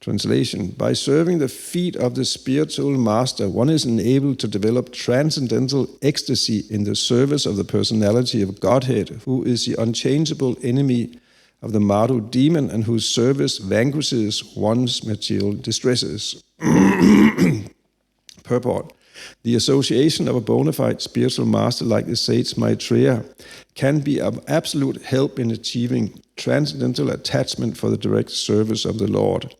Translation: by serving the feet of the spiritual master, one is enabled to develop transcendental ecstasy in the service of the personality of Godhead, who is the unchangeable enemy of the Madhu demon and whose service vanquishes one's material distresses. Purport: the association of a bona fide spiritual master like the sage Maitreya can be of absolute help in achieving transcendental attachment for the direct service of the Lord.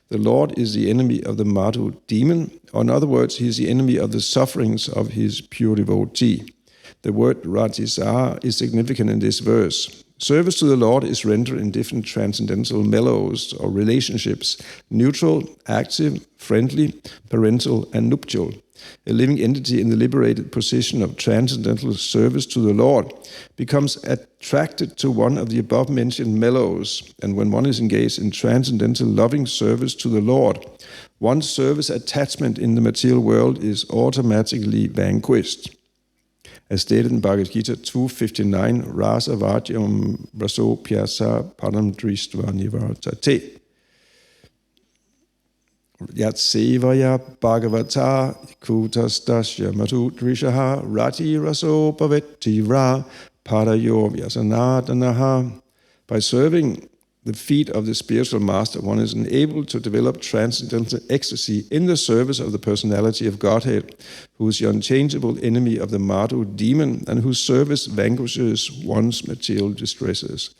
The Lord is the enemy of the Madhu demon, or in other words, he is the enemy of the sufferings of his pure devotee. The word Rajasara is significant in this verse. Service to the Lord is rendered in different transcendental mellows or relationships: neutral, active, friendly, parental, and nuptial. A living entity in the liberated position of transcendental service to the Lord becomes attracted to one of the above-mentioned mellows, and when one is engaged in transcendental loving service to the Lord, one's service attachment in the material world is automatically vanquished. As stated in Bhagavad Gita 2.59, Rasa Vajyam Raso Pyasa Padam Dristva Nivartate. Yat Sevaya Bhagavata Kutastasya Matu Drishaha Rati Raso Pavetti Ra Padayo Vyasanadanaha. By serving the feet of the spiritual master, one is enabled to develop transcendental ecstasy in the service of the personality of Godhead, who is the unchangeable enemy of the Madhu demon and whose service vanquishes one's material distresses.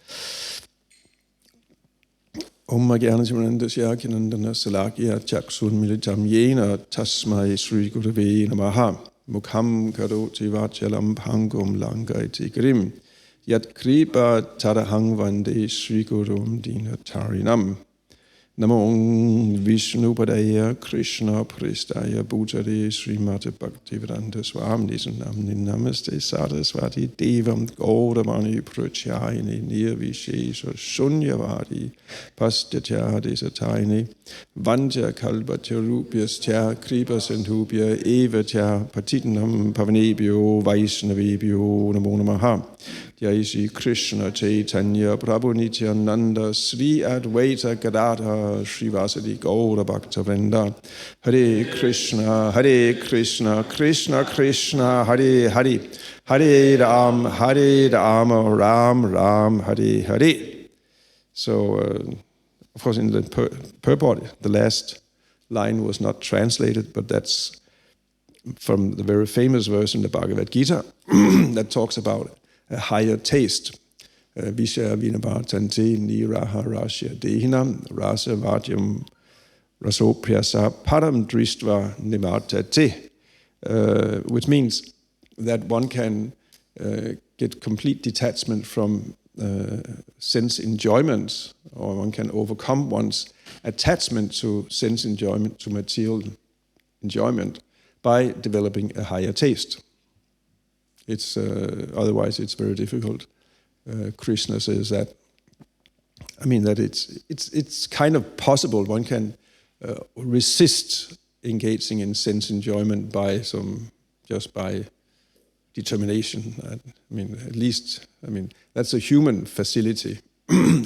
Om Jnana Shyakinandana Salakya Chaksun Militam Yena Tasmai Sri Gurave Namaha Mukham Karoti Vachalam Pangum Langaiti Grim Yat Kripa Tadahang Vande Sri Gurum Dinatarinam. Namo Vishnu Padaya Krishna Pristaya Bhutare Srimati Bhaktivedanta Swami Namni Namaste Saraswati Devam Gauravani Prachayani Nirvishesha Shunyavadi Pastyachadi Satayani Vanja Kalpatarupyastya Kripa Sandhupya Evatya Patitanam Pavanebhyo Vaishnavebhyo Namo Namaha. Jai Shri Krishna Chaitanya Prabhu Nityananda Sri Advaita Gadadhar Srivasadi Gaura Bhakta Vrinda. Hare Krishna Krishna Krishna Hare Hare Hare Rama Ram Ram Hare Hare. So, of course, in the purport, the last line was not translated, but that's from the very famous verse in the Bhagavad Gita that talks about a higher taste. Vishya Vinabhatante Niraha Rasya Dehinam Rasa Vajyam Rasopyasa Padam Dristva Nivartate, which means that one can get complete detachment from sense enjoyment, or one can overcome one's attachment to sense enjoyment, to material enjoyment, by developing a higher taste. It's otherwise it's very difficult. Krishna says that. I mean that it's kind of possible. One can resist engaging in sense enjoyment by determination. I mean, at least that's a human facility.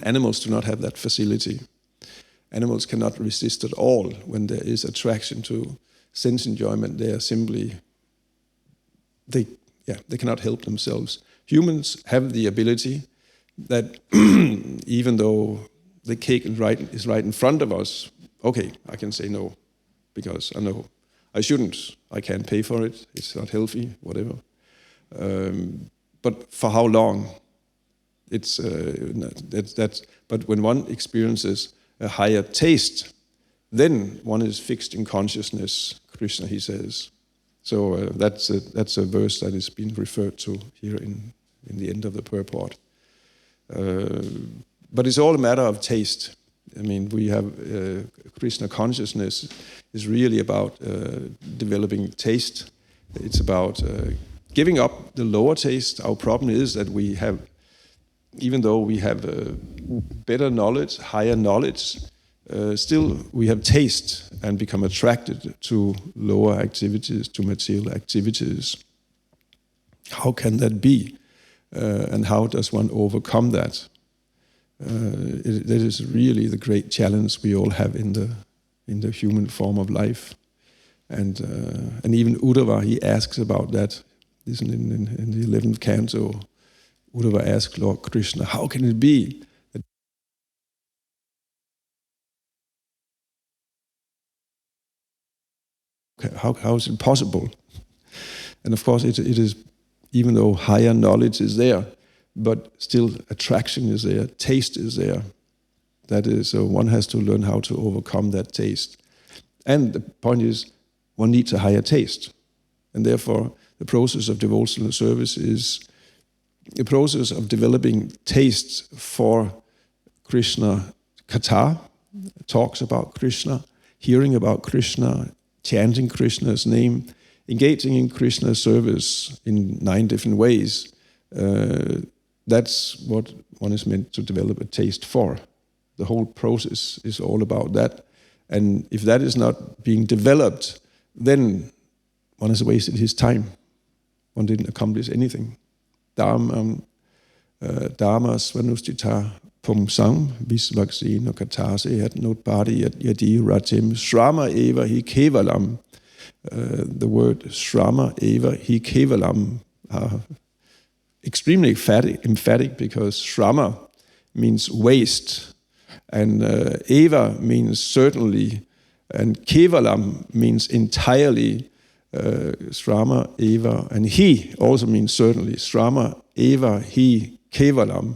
Animals do not have that facility. Animals cannot resist at all when there is attraction to sense enjoyment. They are simply they cannot help themselves. Humans have the ability that even though the cake is right in front of us, okay, I can say no, because I know I shouldn't. I can't pay for it. It's not healthy, whatever. But for how long? But when one experiences a higher taste, then one is fixed in consciousness. Krishna, he says. So that's a verse that is being referred to here in the end of the purport. But it's all a matter of taste. I mean, we have Krishna consciousness is really about developing taste. It's about giving up the lower taste. Our problem is that we have, even though we have better knowledge, higher knowledge, still we have taste and become attracted to lower activities, to material activities. How can that be? And how does one overcome that? That is really the great challenge we all have in the human form of life. And even Uddhava, he asks about that. This is in the 11th canto. Uddhava asks Lord Krishna, how can it be that how is it possible? And of course, it is, even though higher knowledge is there, but still attraction is there, taste is there. That is, one has to learn how to overcome that taste. And the point is, one needs a higher taste. And therefore, the process of devotional service is a process of developing tastes for Krishna Katha, talks about Krishna, hearing about Krishna, chanting Krishna's name, engaging in Krishna's service in 9 different ways. That's what one is meant to develop a taste for. The whole process is all about that. And if that is not being developed, then one has wasted his time. One didn't accomplish anything. Dharma svanustita pumsam visvaksena katase yat notbadi yadi ratim shrama eva hi kevalam. The word shrama eva hi kevalam are extremely emphatic because shrama means waste, and eva means certainly, and kevalam means entirely. Shrama eva, and he also means certainly. Shrama eva hi kevalam.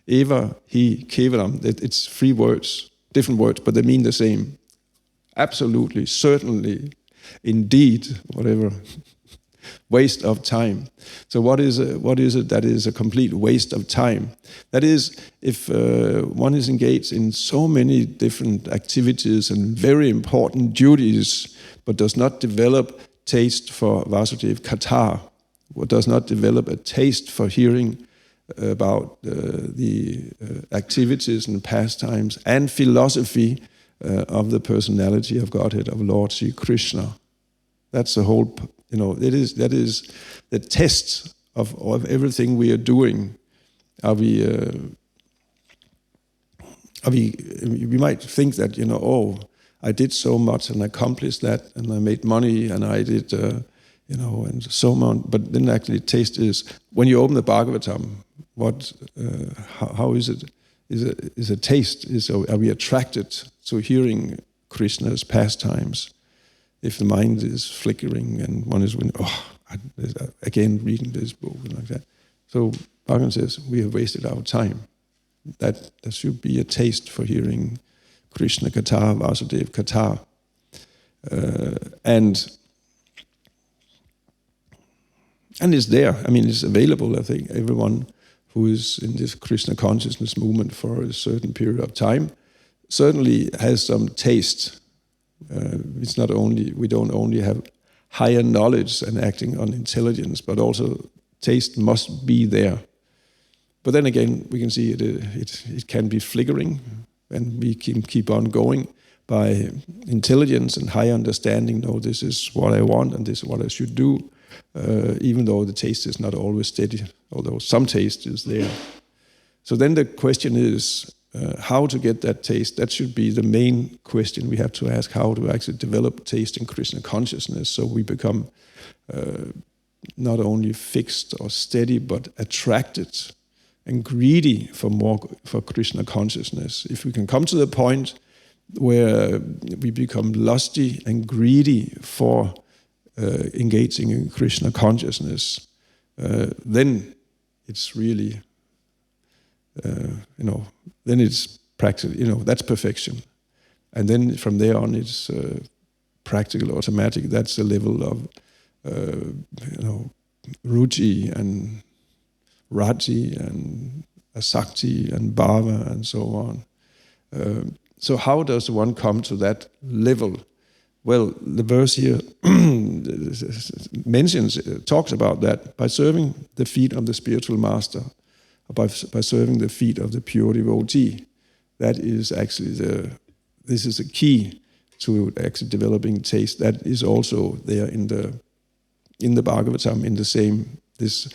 Eva hi kevalam. It's 3 words, different words, but they mean the same. Absolutely, certainly, indeed, whatever. Waste of time. So what is it that is a complete waste of time? That is, if one is engaged in so many different activities and very important duties, but does not develop taste for Vasudev Katha, or does not develop a taste for hearing about the activities and pastimes and philosophy of the personality of Godhead, of Lord Sri Krishna. That's the whole, that is the test of everything we are doing. We might think that, I did so much and accomplished that, and I made money, and I did, and so on. But then actually, taste is when you open the Bhagavatam. How is it? Is a taste? Are we attracted to hearing Krishna's pastimes? If the mind is flickering and one is again reading this book and like that. So Bhagavan says we have wasted our time. That there should be a taste for hearing Krishna Katha, Vasudev Katha. And it's there. I mean, it's available. I think everyone who is in this Krishna consciousness movement for a certain period of time certainly has some taste. It's not only, we don't only have higher knowledge and acting on intelligence, but also taste must be there. But then again, we can see it can be flickering, and we can keep on going by intelligence and high understanding. No, this is what I want and this is what I should do, even though the taste is not always steady, although some taste is there. So then the question is how to get that taste. That should be the main question we have to ask, how to actually develop taste in Krishna consciousness so we become not only fixed or steady, but attracted and greedy for Krishna consciousness. If we can come to the point where we become lusty and greedy for engaging in Krishna consciousness, then it's really, then it's practical, that's perfection. And then from there on, it's practical, automatic. That's the level of, ruchi and raji and asakti and bhava and so on. So how does one come to that level? Well, the verse here talks about that by serving the feet of the spiritual master, by serving the feet of the pure devotee. That is actually this is a key to actually developing taste. That is also there in the Bhagavatam, in the same, this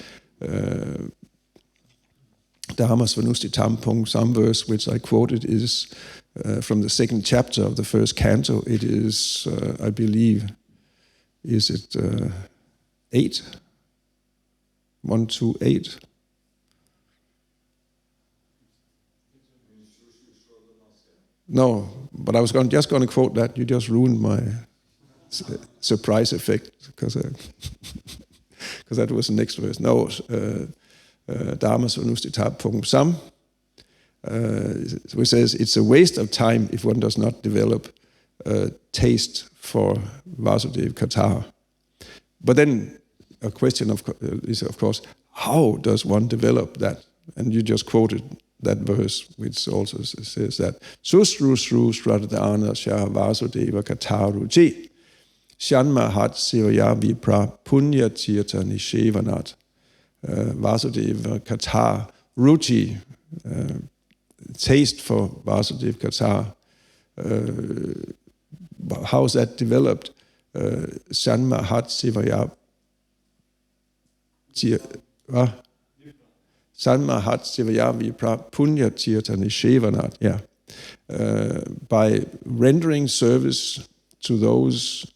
Dharma Svanusthitam Pung, some verse which I quoted is from the second chapter of the first canto. It is, I believe, is it 8? 1, 2, 8. No, but I was just going to quote that. You just ruined my surprise effect because that was the next verse. No, Dharma Svanusthitam Pung Sam, which says it's a waste of time if one does not develop taste for Vasudeva Katha. But then a question is, of course, how does one develop that? And you just quoted that verse, which also says that Susru Sru Sradhana Shah Vasudeva Katha Ruchi Shanmahat Sivaya Vipra Punya Tirtha Nishevanat. Vasudeva Katha Ruchi, taste for Vasudeva Katha. How is that developed? Shanmahat Sivaya Sanmahat Sivaya Vipra Punya Tirtha Nishevanat. Yeah. By rendering service to those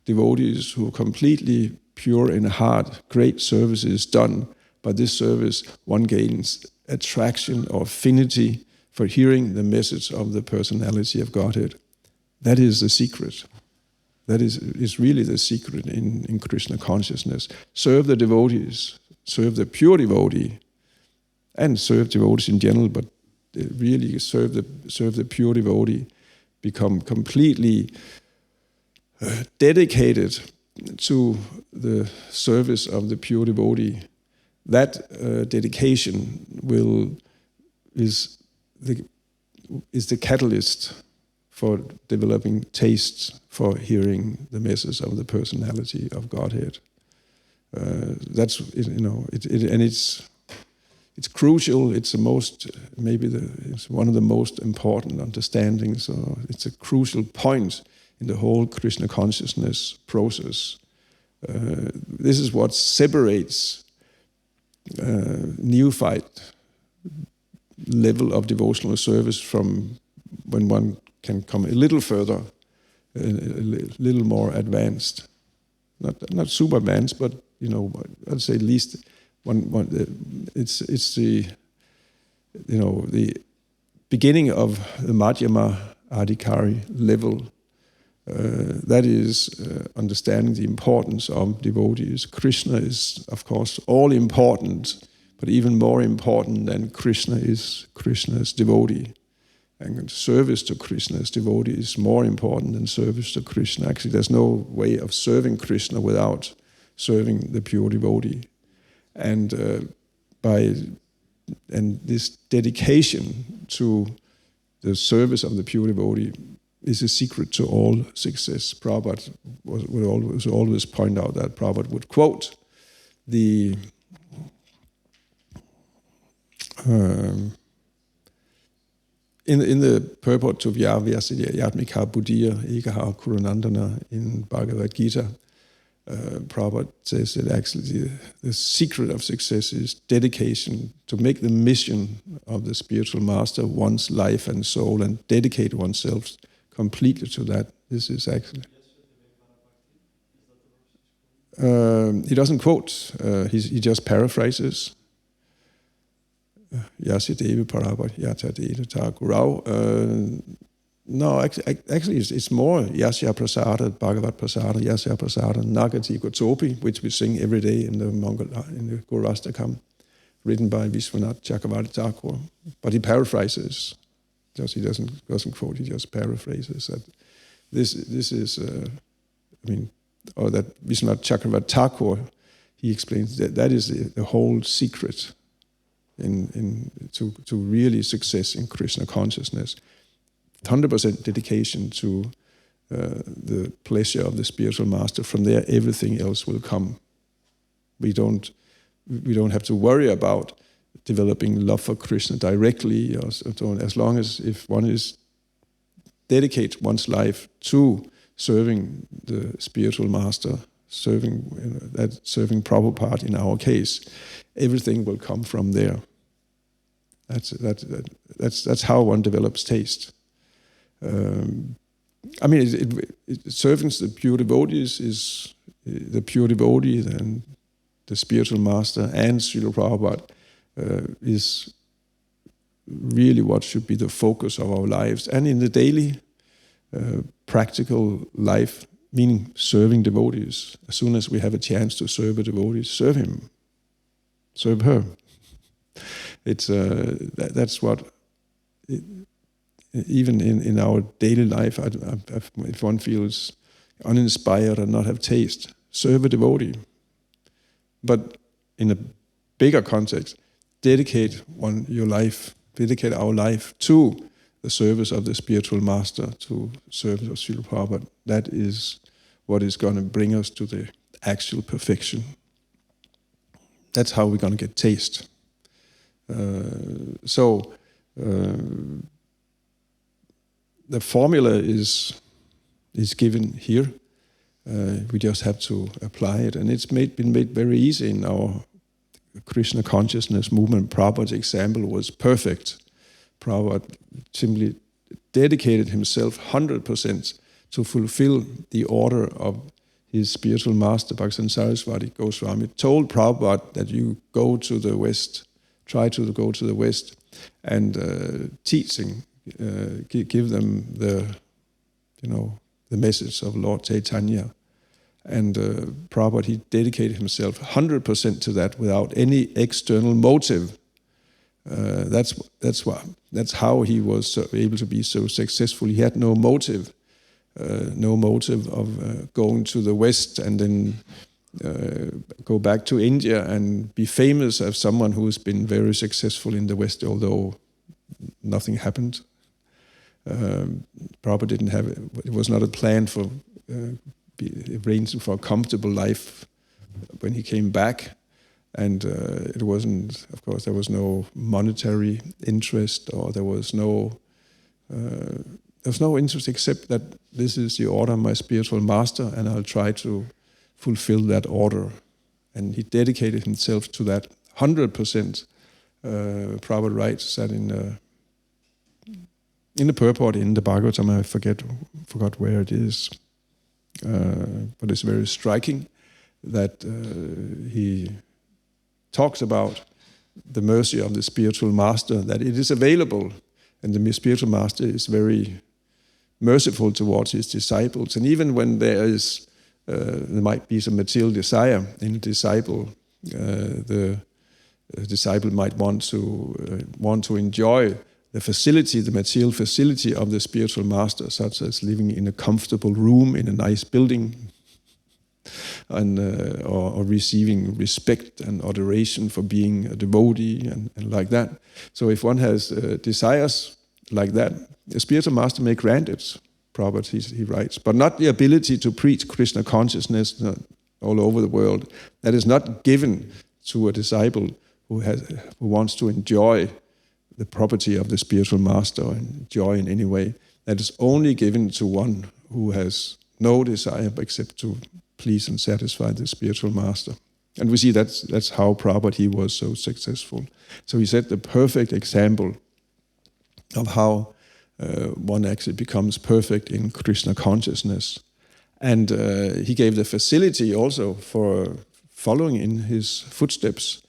devotees who are completely pure in heart, great service is done. By this service, one gains attraction or affinity for hearing the message of the personality of Godhead. That is the secret. That is really the secret in Krishna consciousness. Serve the devotees, serve the pure devotee, and serve devotees in general, but really serve the pure devotee. Become completely dedicated to the service of the pure devotee. That dedication is the catalyst for developing taste for hearing the message of the personality of Godhead. That's and it's crucial. It's it's one of the most important understandings. It's a crucial point in the whole Krishna consciousness process. This is what separates neophyte level of devotional service from when one can come a little further, a little more advanced. Not super advanced, but I'd say at least it's the beginning of the Madhyama Adhikari level. That is understanding the importance of devotees. Krishna is, of course, all important, but even more important than Krishna is Krishna's devotee. And service to Krishna's devotee is more important than service to Krishna. Actually, there's no way of serving Krishna without serving the pure devotee. And this dedication to the service of the pure devotee is a secret to all success. Prabhupada would always point out that. Prabhupada would quote the in the purport to Vyasya Yatmika Buddhiya Ekaha Kurunandana in Bhagavad Gita, Prabhupada says that actually the secret of success is dedication, to make the mission of the spiritual master one's life and soul and dedicate oneself completely to that. This is actually... he doesn't quote, he just paraphrases. Yasya Devi Parapat Yata Deta Thakurau. No, actually it's more Yasya Prasada, Bhagavad Prasada, Yasya Prasada, Nagati Gotopi, which we sing every day in the Gaurastakam, written by Vishwanath Chakravarti Thakur. But he paraphrases. He doesn't quote, he just paraphrases that this is, or that Vishwanath Chakravarti Thakur, he explains that is the whole secret to really success in Krishna consciousness. 100% dedication to the pleasure of the spiritual master. From there, everything else will come. We don't have to worry about developing love for Krishna directly, or so on, as long as if one is dedicate one's life to serving the spiritual master, serving Prabhupada in our case, everything will come from there. That's how one develops taste. Serving the pure devotees is the pure devotee and the spiritual master and Srila Prabhupada is really what should be the focus of our lives. And in the daily practical life, meaning serving devotees, as soon as we have a chance to serve a devotee, serve him, serve her. That's what, even in our daily life, if one feels uninspired and not have taste, serve a devotee. But in a bigger context, dedicate our life to the service of the spiritual master, to service of Srila Prabhupada. That is what is going to bring us to the actual perfection. That's how we're going to get taste. The formula is given here. We just have to apply it, and it's been made very easy in our Krishna consciousness movement. Prabhupada's example was perfect. Prabhupada simply dedicated himself 100% to fulfill the order of his spiritual master, Bhaktivinoda Saraswati Goswami. Told Prabhupada that you go to the West, try to go to the West, and teaching, give them the message of Lord Chaitanya. And Prabhupada, he dedicated himself 100% to that without any external motive. That's how he was able to be so successful. He had no motive of going to the West and then go back to India and be famous as someone who has been very successful in the West, although nothing happened. Prabhupada didn't have it. It was not a plan for arranging for a comfortable life when he came back. And it wasn't, of course, there was no monetary interest, or there was no interest except that this is the order of my spiritual master, and I'll try to fulfill that order. And he dedicated himself to that 100%. Prabhupada writes that in the purport in the Bhagavatam, I forgot where it is, but it's very striking that he talks about the mercy of the spiritual master, that it is available, and the spiritual master is very merciful towards his disciples. And even when there might be some material desire in a disciple, the disciple might want to enjoy the material facility of the spiritual master, such as living in a comfortable room in a nice building, and or receiving respect and adoration for being a devotee and like that. So if one has desires like that, the spiritual master may grant it, Prabhupada, he writes, but not the ability to preach Krishna consciousness all over the world. That is not given to a disciple who wants to enjoy the property of the spiritual master or enjoy in any way. That is only given to one who has no desire except to please and satisfy the spiritual master. And we see that's how Prabhupada, he was so successful. So he set the perfect example of how one actually becomes perfect in Krishna consciousness. And he gave the facility also for following in his footsteps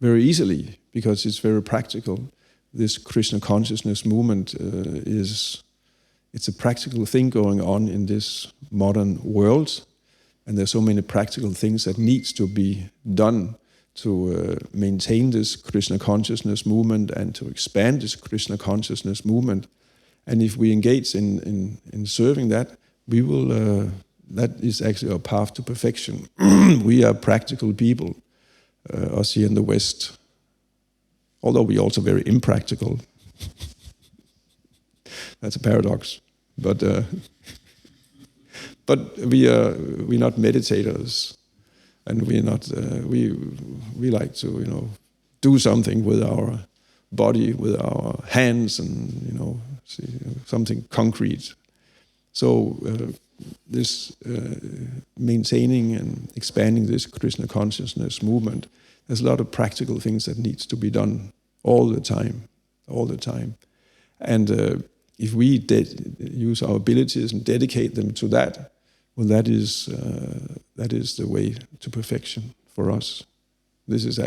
very easily, because it's very practical. This Krishna consciousness movement it's a practical thing going on in this modern world. And there's so many practical things that needs to be done to maintain this Krishna consciousness movement and to expand this Krishna consciousness movement. And if we engage in serving that, we will. That is actually our path to perfection. We are practical people, us here in the West, although we're also very impractical. That's a paradox, but we're not meditators, and we're not. We like to do something with our body, with our hands, and something concrete. So this maintaining and expanding this Krishna consciousness movement, there's a lot of practical things that needs to be done all the time. all the time. And if we use our abilities and dedicate them to that, well, that is the way to perfection for us. This is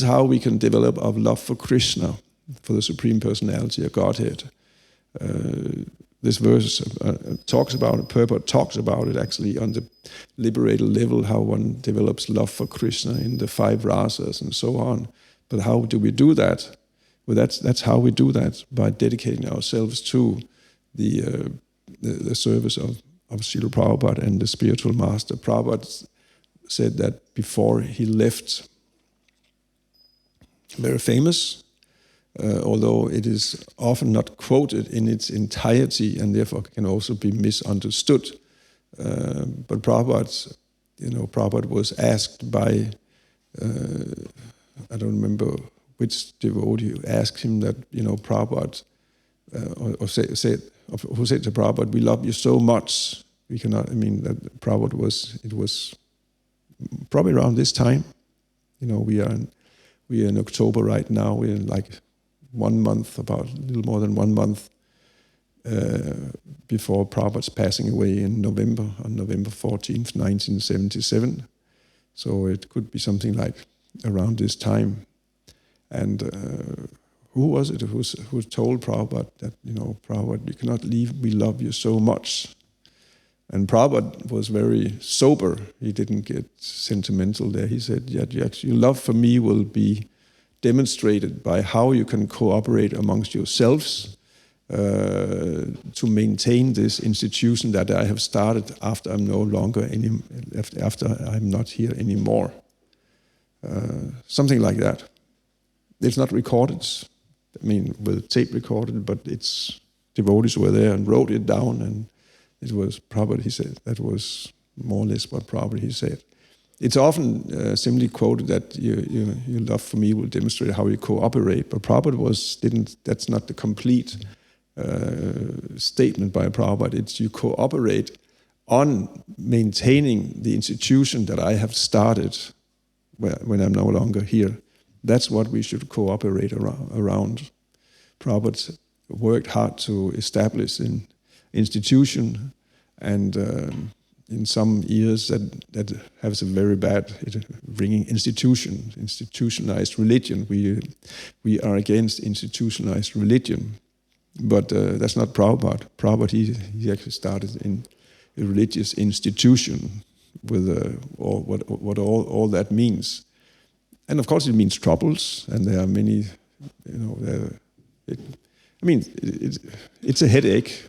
how we can develop our love for Krishna, for the Supreme Personality of Godhead. This verse Purport talks about it actually on the liberated level, how one develops love for Krishna in the 5 rasas and so on. But how do we do that? Well, that's how we do that, by dedicating ourselves to the service of Srila Prabhupada and the spiritual master. Prabhupada said that before he left, very famous, although it is often not quoted in its entirety and therefore can also be misunderstood. But Prabhupada was asked by, I don't remember which devotee who asked him that, Prabhupada, who said to Prabhupada, "We love you so much, we cannot," that Prabhupada it was probably around this time. We are in October right now. We're in like 1 month, about a little more than 1 month before Prabhupada's passing away on November 14th, 1977. So it could be something like around this time. And who was it who told Prabhupada that, Prabhupada, you cannot leave, we love you so much. And Prabhupada was very sober. He didn't get sentimental there. He said, your love for me will be demonstrated by how you can cooperate amongst yourselves to maintain this institution that I have started after I'm not here anymore. Something like that. It's not recorded, with tape recorded, but it's devotees were there and wrote it down, and it was Prabhupada, he said. That was more or less what Prabhupada, he said. It's often simply quoted that your love for me will demonstrate how you cooperate, but Prabhupada that's not the complete statement by Prabhupada. It's you cooperate on maintaining the institution that I have started when I'm no longer here. That's what we should cooperate around. Prabhupada worked hard to establish an institution, and in some years that has a very bad ringing institutionalized religion. We are against institutionalized religion, but that's not Prabhupada. Prabhupada, he actually started in a religious institution with what all that means. And of course it means troubles, and there are many, it's a headache,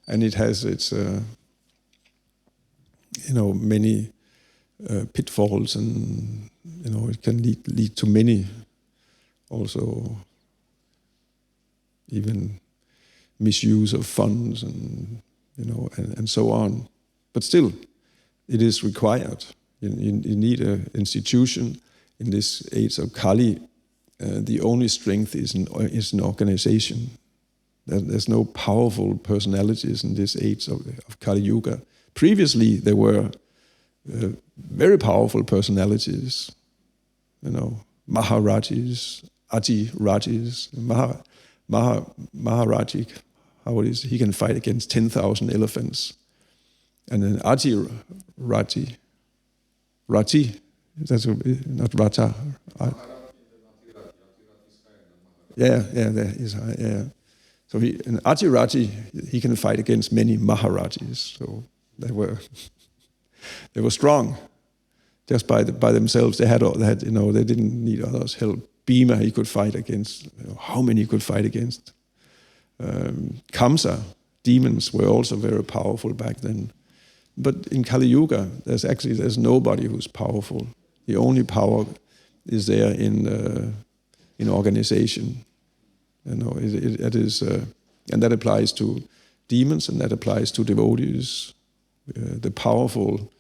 and it has its, many pitfalls, and, it can lead to many, also even misuse of funds and so on. But still, it is required. You need an institution. In this age of Kali, the only strength is an organization. There's no powerful personalities in this age of Kali Yuga. Previously, there were very powerful personalities, Maharajas, Adirajis, Maharaji, he can fight against 10,000 elephants. And then Adirati, that's not Rata. Yeah. So Adirati, he can fight against many Maharajas. So they were strong, just by themselves. They didn't need others' help. Bhima, he could fight against. How many he could fight against? Kamsa, demons were also very powerful back then. But in Kali Yuga, there's nobody who's powerful. The only power is there in organization. It is, and that applies to demons, and that applies to devotees. The powerful,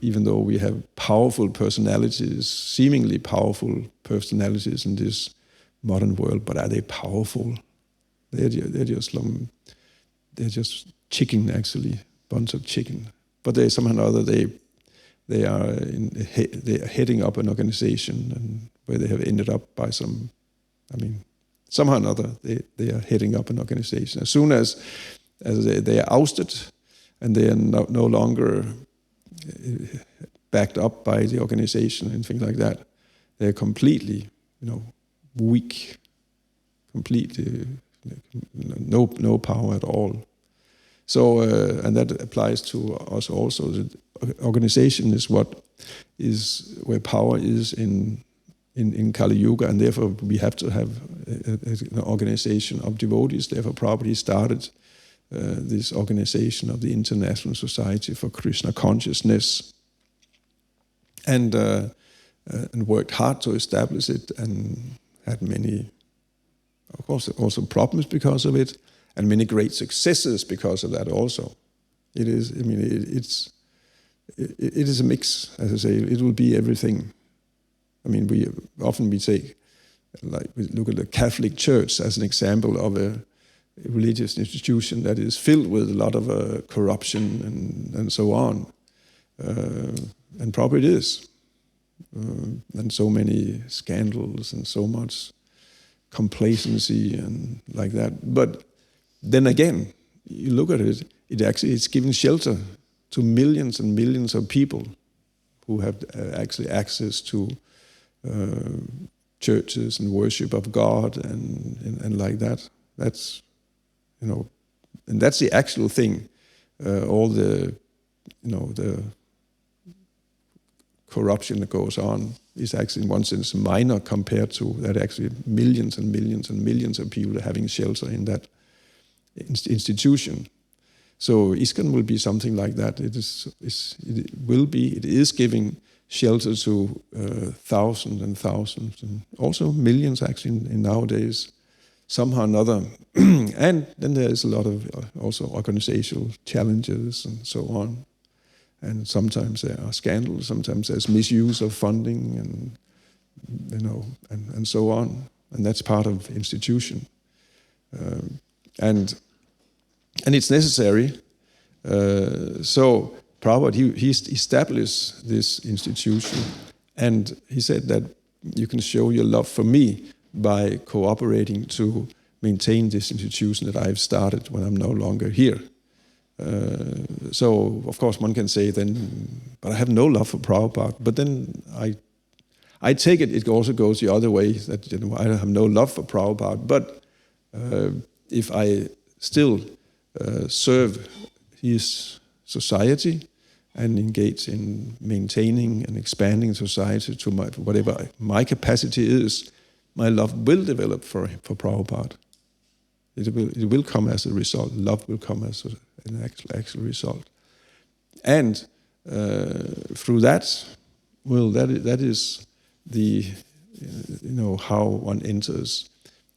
even though we have powerful personalities, seemingly powerful personalities in this modern world, but are they powerful? They're just chicken, actually, bunch of chicken. But they somehow or other they are heading up an organization, and where they have ended up by some, somehow or another, they are heading up an organization. As soon as they are ousted and they are no longer backed up by the organization and things like that, they are completely, weak, completely no power at all. So, and that applies to us also. The organization is where power is in Kali Yuga, and therefore we have to have an organization of devotees. Therefore, Prabhupada started this organization of the International Society for Krishna Consciousness, and worked hard to establish it, and had many, of course, also problems because of it, and many great successes because of that also. It is, it is a mix, as I say. It will be everything. We take, we look at the Catholic Church as an example of a religious institution that is filled with a lot of corruption and so on. And probably it is. And so many scandals and so much complacency and like that. But then again, you look at it, it's giving shelter to millions and millions of people who have actually access to churches and worship of God and like that. That's, and that's the actual thing. All the, the corruption that goes on is actually in one sense minor compared to that. Actually millions and millions and millions of people are having shelter in that institution. So ISKCON will be something like that. It is giving shelter to thousands and thousands, and also millions actually in nowadays, somehow or another. And then there is a lot of also organizational challenges and so on. And sometimes there are scandals, sometimes there's misuse of funding and, and so on. And that's part of the institution. And it's necessary. So Prabhupada, he established this institution, and he said that you can show your love for me by cooperating to maintain this institution that I've started when I'm no longer here. So, of course, one can say then, but I have no love for Prabhupada. But then I take it also goes the other way, that I have no love for Prabhupada. But if I still serve his society and engage in maintaining and expanding society to whatever my capacity is, my love will develop for Prabhupada. It will come as a result. Love will come as an actual result. And through that, that is the, how one enters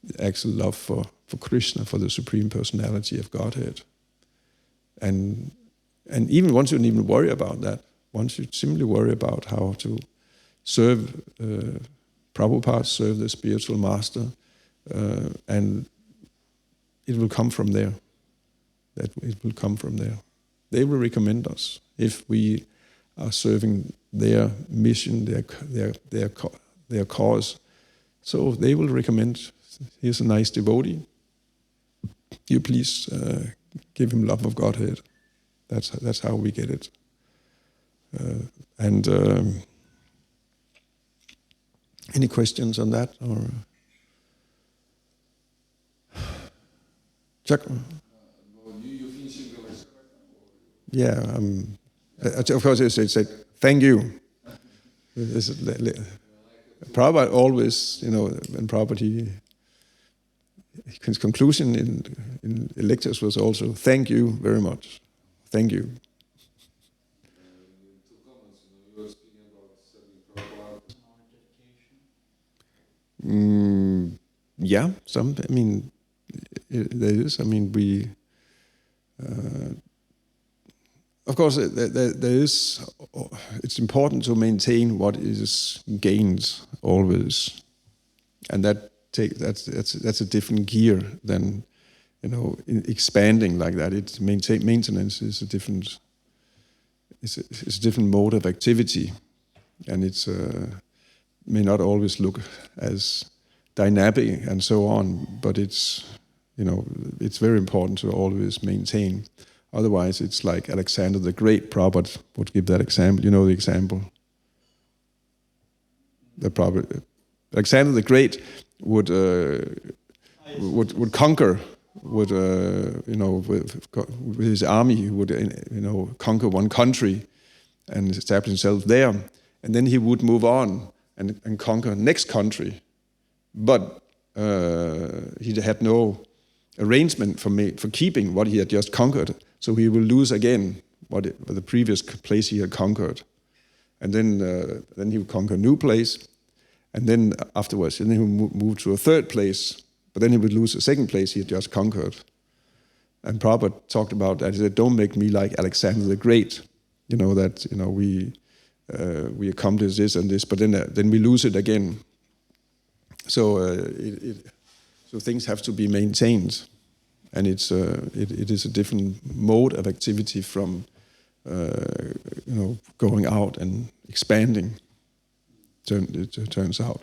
the actual love for Krishna, for the Supreme Personality of Godhead. And even one shouldn't even worry about that. One should simply worry about how to serve Prabhupada, serve the spiritual master, and it will come from there. That it will come from there. They will recommend us if we are serving their mission, their cause. So they will recommend, here's a nice devotee. You please give him love of Godhead. That's how we get it. Any questions on that? Or Chuck? You finishing the lesson? Yeah. Of course, I said thank you. Prabhupada always, when Prabhupada, his conclusion in lectures was also thank you very much. Thank you. Two comments. You were speaking about serving Prabhupada. Yeah, there is. We. Of course, there is. It's important to maintain what is gained always, and that's a different gear than in expanding like that. Maintenance is a different. It's a different mode of activity, and it's may not always look as dynamic and so on, but it's very important to always maintain. Otherwise, it's like Alexander the Great. Prabhupada would give that example. You know the example. Alexander the Great would conquer. With his army, he would conquer one country and establish himself there, and then he would move on and conquer next country, but he had no arrangement for keeping what he had just conquered, so he will lose again the previous place he had conquered, and then he would conquer a new place, and then afterwards, and then he would move to a third place. But then he would lose the second place he had just conquered. And Prabhupada talked about that. He said, "Don't make me like Alexander the Great. We accomplish this and this, but then we lose it again." So so things have to be maintained, and it is a different mode of activity from going out and expanding. It turns out.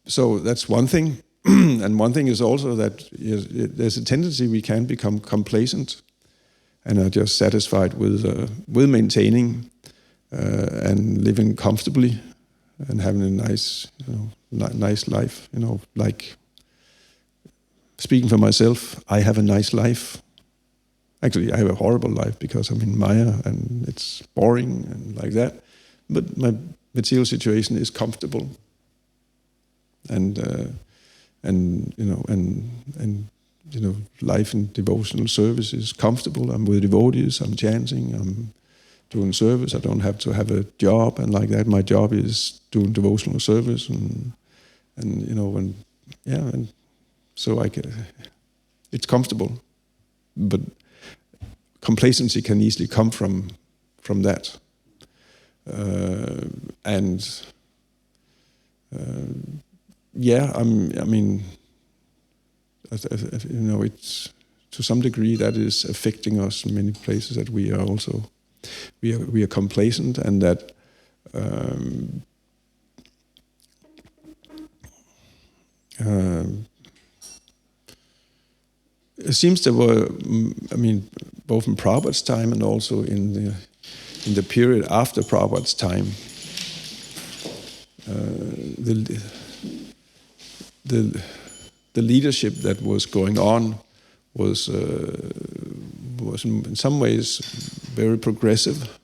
So that's one thing, and one thing is also that there's a tendency we can become complacent and are just satisfied with maintaining and living comfortably and having a nice life. Like speaking for myself, I have a nice life. Actually, I have a horrible life because I'm in Maya and it's boring and like that. But my material situation is comfortable. And life in devotional service is comfortable. I'm with devotees, I'm chanting, I'm doing service. I don't have to have a job and like that. My job is doing devotional service and so it's comfortable. But complacency can easily come from that. It's to some degree that is affecting us in many places, that we are complacent, and that it seems there were, both in Prabhupada's time and also in the period after Prabhupada's time, the leadership that was going on was in some ways very progressive,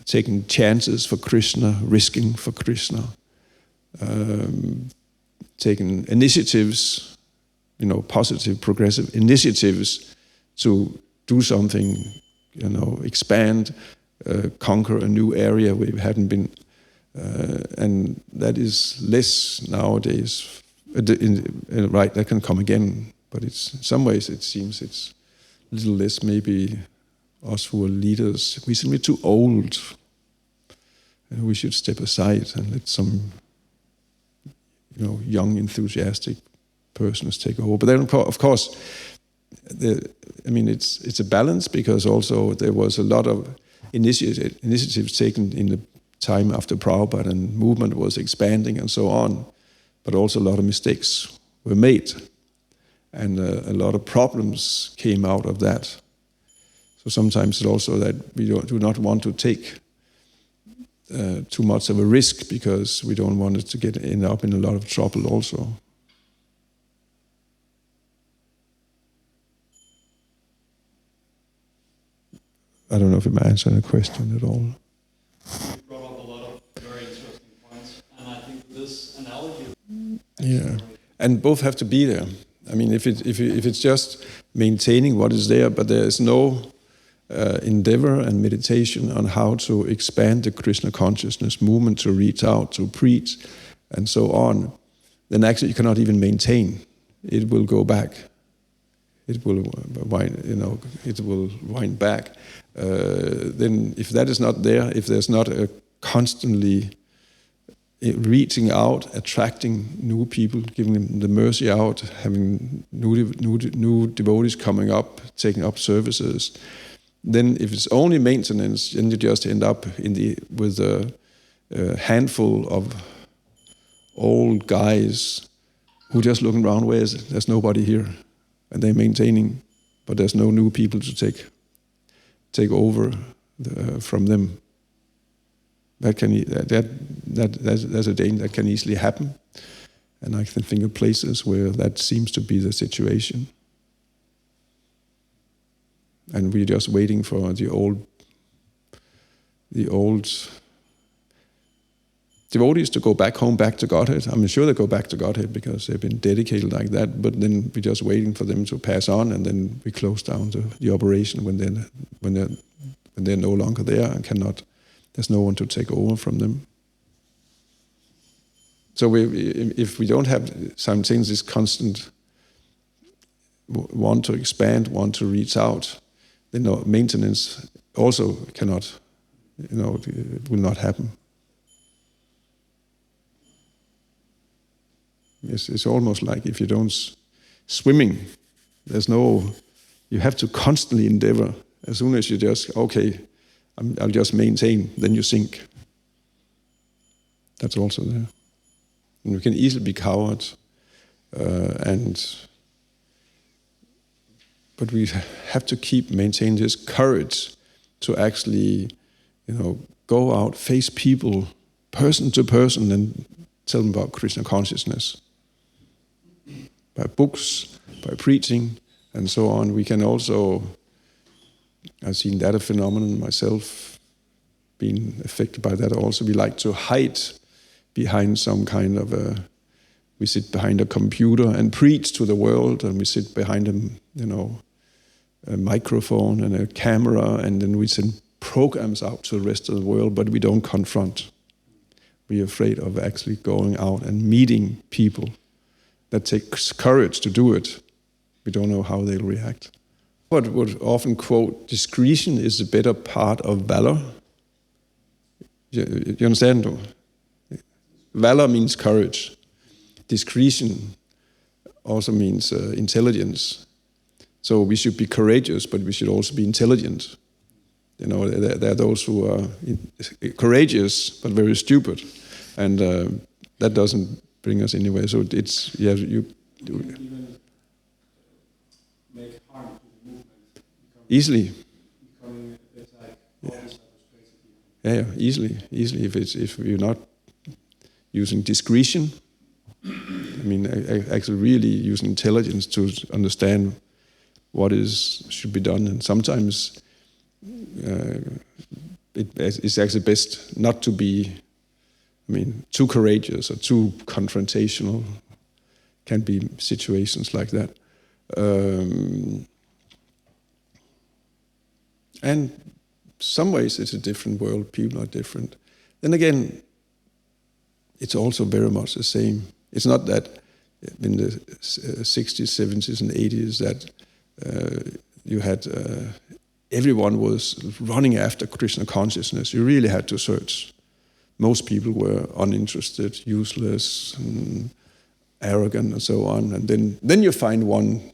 taking chances for Krishna, risking for Krishna, taking initiatives, positive, progressive initiatives to do something, expand, conquer a new area where we hadn't been. And that is less nowadays. Right, that can come again, but it's in some ways it seems it's a little less. Maybe us who are leaders, we seem to be too old, and we should step aside and let some, young, enthusiastic persons take over. But then, of course, it's a balance, because also there was a lot of initiatives taken in the time after Prabhupada, and movement was expanding and so on. But also a lot of mistakes were made, and a lot of problems came out of that. So sometimes it's also that we do not want to take too much of a risk, because we don't want it to end up in a lot of trouble also. I don't know if I'm answering the question at all. Yeah, and both have to be there. If it's just maintaining what is there, but there is no endeavor and meditation on how to expand the Krishna consciousness movement, to reach out, to preach, and so on, then actually you cannot even maintain. It will go back. It will wind back. Then, if that is not there, if there's not a constantly reaching out, attracting new people, giving them the mercy out, having new devotees coming up, taking up services, then if it's only maintenance, then you just end up with a handful old guys who just looking around, where is it? There's nobody here. And they're maintaining, but there's no new people to take over from them. That's a danger that can easily happen. And I can think of places where that seems to be the situation. And we're just waiting for the old devotees to go back home, back to Godhead. I'm sure they go back to Godhead because they've been dedicated like that, but then we're just waiting for them to pass on, and then we close down the operation when they're no longer there and there's no one to take over from them. So if we don't have simultaneously this constant want to expand, want to reach out, then maintenance also cannot, it will not happen. It's almost like if you don't swimming, you have to constantly endeavor. As soon as you just, I'll just maintain, then you sink. That's also there. And we can easily be cowards, but we have to maintain this courage to actually, go out, face people, person to person, and tell them about Krishna consciousness. By books, by preaching, and so on. We can also, I've seen that a phenomenon myself, being affected by that also. We like to hide behind some kind of we sit behind a computer and preach to the world, and we sit behind a microphone and a camera, and then we send programs out to the rest of the world, but we don't confront. We're afraid of actually going out and meeting people. That takes courage to do it. We don't know how they'll react. I would often quote, discretion is the better part of valor. You understand? Valor means courage. Discretion also means intelligence. So we should be courageous, but we should also be intelligent. There are those who are courageous but very stupid, and that doesn't bring us anywhere. So it's you even make harm to the movement. Easily. Becoming like all these type of crazy people. Yeah, easily. If you're not using discretion, actually really using intelligence to understand what should be done, and sometimes it's actually best not to be, too courageous or too confrontational. Can be situations like that. And some ways it's a different world, people are different. Then again, it's also very much the same. It's not that in the 60s, 70s and 80s that you had, everyone was running after Krishna consciousness. You really had to search. Most people were uninterested, useless, and arrogant, and so on. And then you find one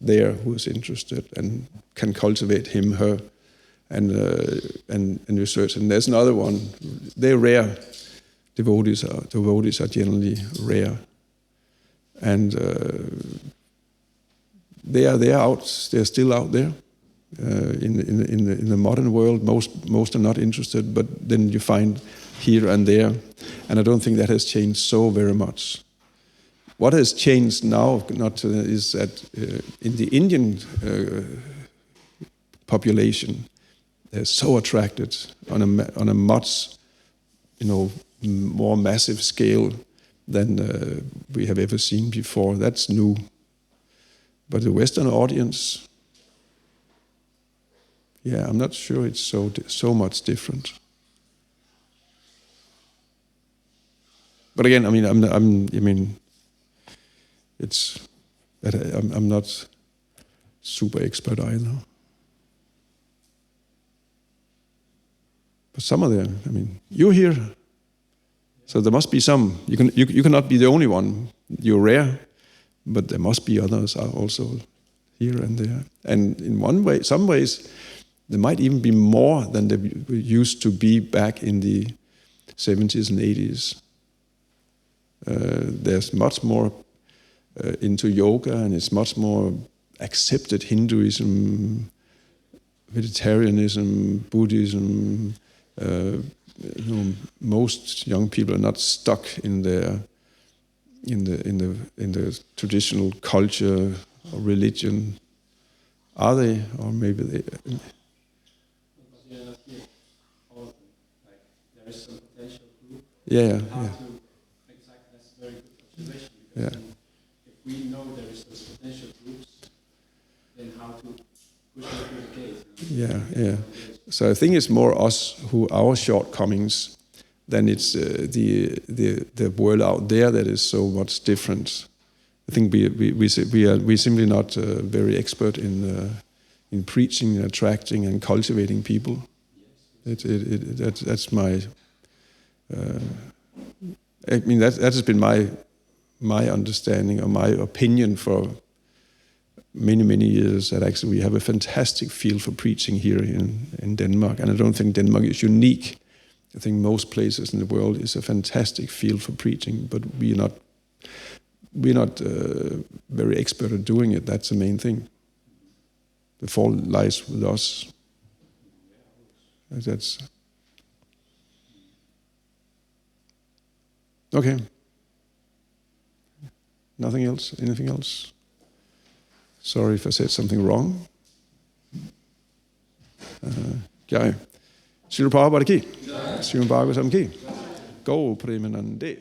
there who is interested and can cultivate him, her, and research. And there's another one. They're rare. Devotees are generally rare, and they're out. They're still out there in the modern world. Most are not interested, but then you find here and there, and I don't think that has changed so very much. What has changed now is that in the Indian population, they're so attracted on a much more massive scale than we have ever seen before. That's new. But the Western audience, I'm not sure it's so much different. But again, I'm not super expert either. But some of them, you're here, so there must be some. You cannot be the only one. You're rare, but there must be others are also here and there. And in some ways, there might even be more than there used to be back in the 70s and 80s. There's much more into yoga, and it's much more accepted. Hinduism, vegetarianism, Buddhism. Most young people are not stuck in the traditional culture or religion, are they? Or maybe they. There is some potential group. Yeah. Exactly, that's a very good observation. Yeah. If we know there is those potential groups, then how to push them through the gate? Yeah. So I think it's more us our shortcomings than it's the world out there that is so much different. I think we're simply not very expert in preaching, attracting, and cultivating people. That's my. I mean that has been my understanding or my opinion for many years, that actually we have a fantastic field for preaching here in Denmark, and I don't think Denmark is unique. I think most places in the world is a fantastic field for preaching, but we're not very expert at doing it. That's the main thing. The fault lies with us. That's okay. Nothing else? Anything else? Sorry if I said something wrong. Jai. Srila Prabhupada ki. Srimad Bhagavatam ki. Go Premanande.